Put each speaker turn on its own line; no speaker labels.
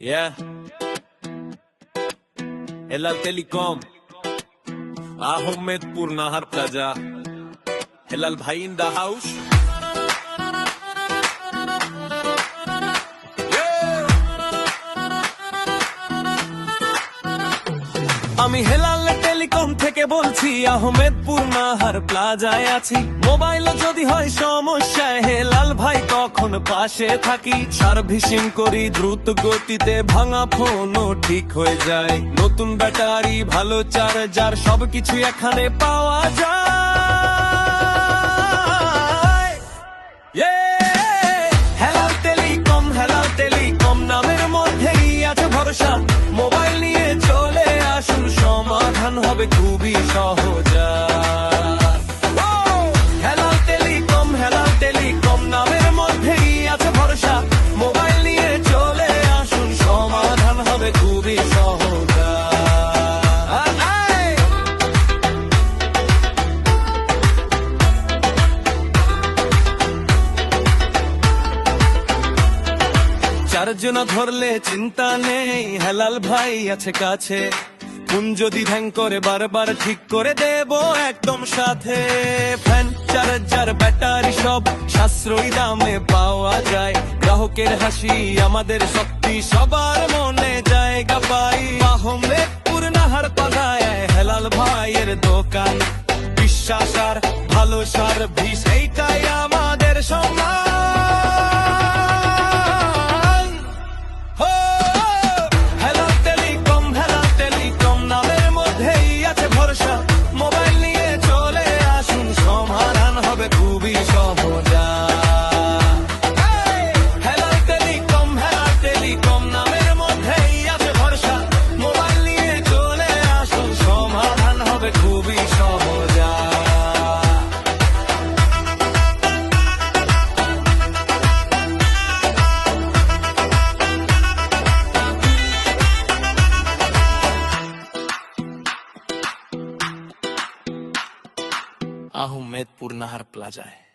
Yeah. Helal telecom, Ahmedpur Nahar plaza. Helal ভাই in the house. আমি Helal telecom থেকে বলছি, আহমেদপুর নাহার প্লাজায় আছি। মোবাইল যদি হয় সমস্যায়, হেলাল ভাই তখন পাশে থাকি। সার্ভিসিং করি দ্রুত গতিতে, ভাঙা ফোনও ঠিক হয়ে যায়। নতুন ব্যাটারি, ভালো চার্জার, সবকিছু এখানে পাওয়া যায়। হেলাল টেলিকম, হেলাল টেলিকম নামের মধ্যেই আছে ভরসা। মোবাইল নিয়ে চলে আসুন, সমাধান হবে খুবই সহজ। হেলাল টেলিকম, হেলাল টেলিকম নামের মধ্যেই আছে ভরসা। মোবাইল নিয়ে চলে আসুন, সমাধান হবে খুবই সহজ। চারজনা ধরলে চিন্তা নেই, হেলাল ভাই আছে কাছে। কোন যদি ভ্যাং করে বারবার ঠিক করে দেব একদম সাথে। ফ্যান, চার্জার, ব্যাটারি সব সাশ্রয়ী দামে পাওয়া যায়। গ্রাহকের হাসি আমাদের শক্তি, সবার মনে জায়গা পাই। আহমেদপুর নাহার পাড়ায় হেলাল ভাইয়ের দোকান। বিশ্বাস আর ভালো সার্ভিস, এইটাই আমাদের সম্মান। মোবাইল নিয়ে চলে আসুন, সমাধান হবে খুবই সহজ। হেলাল টেলিকম, হেলাল টেলিকম নামের মধ্যেই আছে ভরসা। মোবাইল নিয়ে চলে আসুন, সমাধান হবে খুবই সহজ। আহমেদপুর নাহার প্লাজায়।